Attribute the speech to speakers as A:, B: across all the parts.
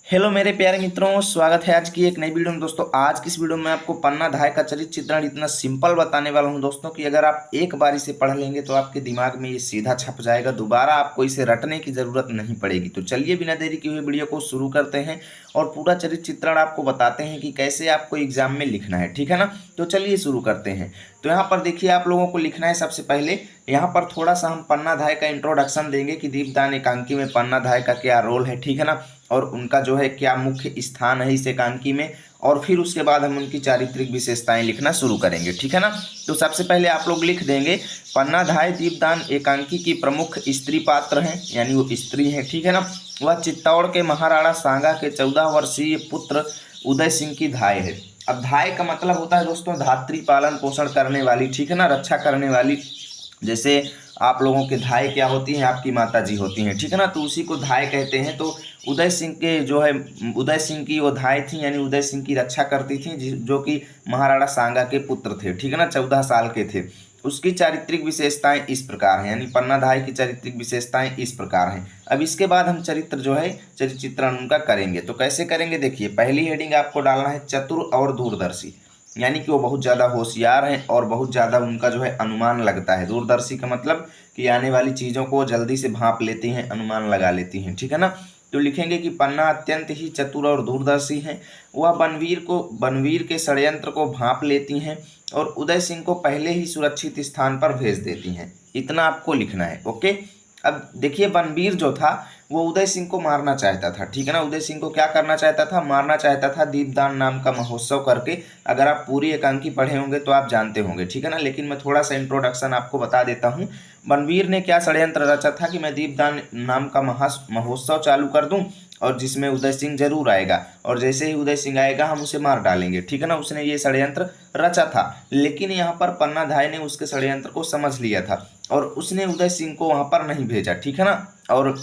A: Hello मेरे प्यारे मित्रों, स्वागत है आज की एक नई वीडियो में। दोस्तों आज की इस वीडियो में आपको पन्ना धाय का चरित्र चित्रण इतना सिंपल बताने वाला हूं दोस्तों कि अगर आप एक बार इसे पढ़ लेंगे तो आपके दिमाग में ये सीधा छप जाएगा। दोबारा आपको इसे रटने की ज़रूरत नहीं पड़ेगी। तो चलिए बिना देरी किए हुए वीडियो को शुरू करते हैं और पूरा चरित्र चित्रण आपको बताते हैं कि कैसे आपको एग्जाम में लिखना है, ठीक है ना। तो चलिए शुरू करते हैं। तो यहाँ पर देखिए, आप लोगों को लिखना है सबसे पहले यहाँ पर थोड़ा सा हम पन्ना धाय का इंट्रोडक्शन देंगे कि दीपदान एकांकी में पन्ना धाय का क्या रोल है, ठीक है ना, और उनका जो है क्या मुख्य स्थान है इस एकांकी में। और फिर उसके बाद हम उनकी चारित्रिक विशेषताएं लिखना शुरू करेंगे, ठीक है ना। तो सबसे पहले आप लोग लिख देंगे, पन्ना धाय दीपदान एकांकी की प्रमुख स्त्री पात्र हैं, यानी वो स्त्री हैं, ठीक है ना। वह चित्तौड़ के महाराणा सांगा के 14 वर्षीय पुत्र उदय सिंह की धाय है। अब धाय का मतलब होता है दोस्तों धात्री, पालन पोषण करने वाली, ठीक है ना, रक्षा करने वाली। जैसे आप लोगों के धाय क्या होती हैं, आपकी माता जी होती हैं, ठीक है ना, तो उसी को धाय कहते हैं। तो उदय सिंह के जो है, उदय सिंह की वो धाय थी, यानी उदय सिंह की रक्षा करती थी, जो कि महाराणा सांगा के पुत्र थे, ठीक है ना, 14 साल के थे। उसकी चारित्रिक विशेषताएं इस प्रकार हैं, यानी पन्ना धाय की चारित्रिक विशेषताएं इस प्रकार हैं। अब इसके बाद हम चरित्र जो है चरित्र चित्रण उनका करेंगे। तो कैसे करेंगे, देखिए पहली हेडिंग आपको डालना है चतुर और दूरदर्शी, यानी कि वो बहुत ज़्यादा होशियार हैं और बहुत ज़्यादा उनका जो है अनुमान लगता है। दूरदर्शी का मतलब कि आने वाली चीज़ों को जल्दी से भांप लेती हैं, अनुमान लगा लेती हैं, ठीक है ना। तो लिखेंगे कि पन्ना अत्यंत ही चतुर और दूरदर्शी हैं। वह बनवीर के षड्यंत्र को भांप लेती हैं और उदय सिंह को पहले ही सुरक्षित स्थान पर भेज देती हैं। इतना आपको लिखना है, ओके। अब देखिए, बनवीर जो था वो उदय सिंह को मारना चाहता था, ठीक है ना। उदय सिंह को क्या करना चाहता था, मारना चाहता था, दीपदान नाम का महोत्सव करके। अगर आप पूरी एकांकी पढ़े होंगे तो आप जानते होंगे, ठीक है ना, लेकिन मैं थोड़ा सा इंट्रोडक्शन आपको बता देता हूँ। बनवीर ने क्या षड्यंत्र रचा था कि मैं दीपदान नाम का महोत्सव चालू कर दूं और जिसमें उदय सिंह जरूर आएगा, और जैसे ही उदय सिंह आएगा हम उसे मार डालेंगे, ठीक है ना। उसने ये षड्यंत्र रचा था, लेकिन यहाँ पर पन्ना धाय ने उसके षड्यंत्र को समझ लिया था और उसने उदय सिंह को वहां पर नहीं भेजा, ठीक है ना। और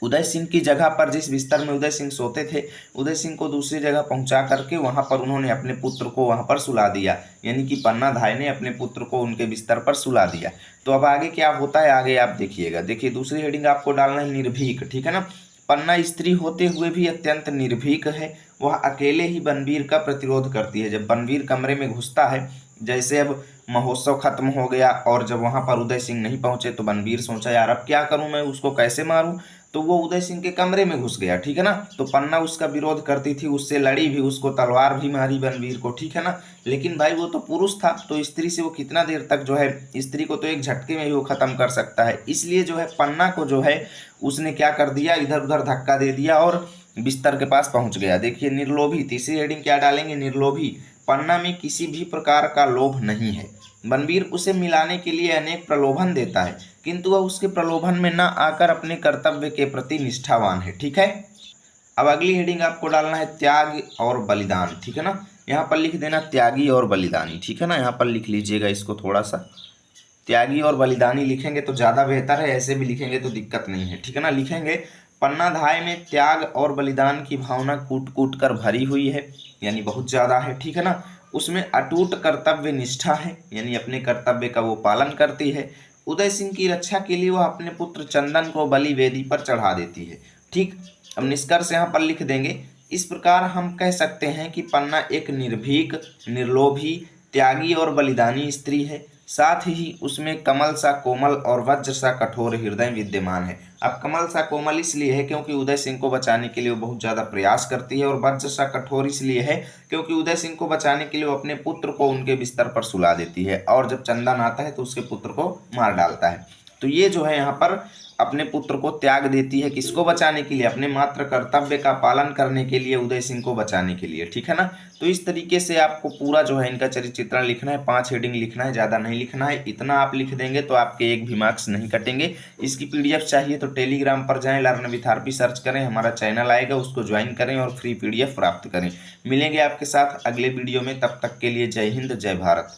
A: उदय सिंह की जगह पर, जिस बिस्तर में उदय सिंह सोते थे, उदय सिंह को दूसरी जगह पहुंचा करके वहां पर उन्होंने अपने पुत्र को वहां पर सुला दिया, यानी कि पन्ना धाय ने अपने पुत्र को उनके बिस्तर पर सुला दिया। तो अब आगे क्या होता है, आगे आप देखिएगा। देखिए दूसरी हेडिंग आपको डालना है निर्भीक, ठीक है ना। पन्ना स्त्री होते हुए भी अत्यंत निर्भीक है। वह अकेले ही बनवीर का प्रतिरोध करती है। जब बनवीर कमरे में घुसता है, जैसे अब महोत्सव खत्म हो गया और जब वहां पर उदय सिंह नहीं पहुंचे तो बनवीर सोचा यार अब क्या करूं, मैं उसको कैसे मारूं। तो वो उदय सिंह के कमरे में घुस गया, ठीक है ना। तो पन्ना उसका विरोध करती थी, उससे लड़ी भी, उसको तलवार भी मारी बनवीर को, ठीक है ना। लेकिन भाई वो तो पुरुष था, तो स्त्री से वो कितना देर तक जो है, स्त्री को तो एक झटके में ही वो खत्म कर सकता है। इसलिए जो है पन्ना को जो है उसने क्या कर दिया, इधर उधर धक्का दे दिया और बिस्तर के पास पहुंच गया। देखिए निर्लोभी, तीसरी हेडिंग क्या डालेंगे, निर्लोभी। पन्ना में किसी भी प्रकार का लोभ नहीं है। बनवीर उसे मिलाने के लिए अनेक प्रलोभन देता है, किंतु वह उसके प्रलोभन में न आकर अपने कर्तव्य के प्रति निष्ठावान है, ठीक है। अब अगली हेडिंग आपको डालना है त्याग और बलिदान, ठीक है ना। यहाँ पर लिख देना त्यागी और बलिदानी, ठीक है ना। यहाँ पर लिख लीजिएगा इसको थोड़ा सा, त्यागी और बलिदानी लिखेंगे तो ज़्यादा बेहतर है, ऐसे भी लिखेंगे तो दिक्कत नहीं है, ठीक है ना। लिखेंगे पन्ना धाय में त्याग और बलिदान की भावना कूट कूट कर भरी हुई है, यानी बहुत ज़्यादा है, ठीक है ना। उसमें अटूट कर्तव्य निष्ठा है, यानी अपने कर्तव्य का वो पालन करती है। उदय सिंह की रक्षा के लिए वह अपने पुत्र चंदन को बलि वेदी पर चढ़ा देती है, ठीक। अब निष्कर्ष यहाँ पर लिख देंगे, इस प्रकार हम कह सकते हैं कि पन्ना एक निर्भीक, निर्लोभी, त्यागी और बलिदानी स्त्री है। साथ ही उसमें कमल सा कोमल और वज्र सा कठोर हृदय विद्यमान है। अब कमल सा कोमल इसलिए है क्योंकि उदय सिंह को बचाने के लिए वो बहुत ज़्यादा प्रयास करती है, और वज्र सा कठोर इसलिए है क्योंकि उदय सिंह को बचाने के लिए वो अपने पुत्र को उनके बिस्तर पर सुला देती है, और जब चंदन आता है तो उसके पुत्र को मार डालता है। तो ये जो है यहाँ पर अपने पुत्र को त्याग देती है, किसको बचाने के लिए, अपने मात्र कर्तव्य का पालन करने के लिए, उदय सिंह को बचाने के लिए, ठीक है ना। तो इस तरीके से आपको पूरा जो है इनका चरित्र चित्रण लिखना है, 5 हेडिंग लिखना है, ज़्यादा नहीं लिखना है। इतना आप लिख देंगे तो आपके एक भी मार्क्स नहीं कटेंगे। इसकी पीडीएफ चाहिए तो टेलीग्राम पर जाएं, लर्न विथ आरपी सर्च करें, हमारा चैनल आएगा, उसको ज्वाइन करें और फ्री पीडीएफ प्राप्त करें। मिलेंगे आपके साथ अगले वीडियो में, तब तक के लिए जय हिंद, जय भारत।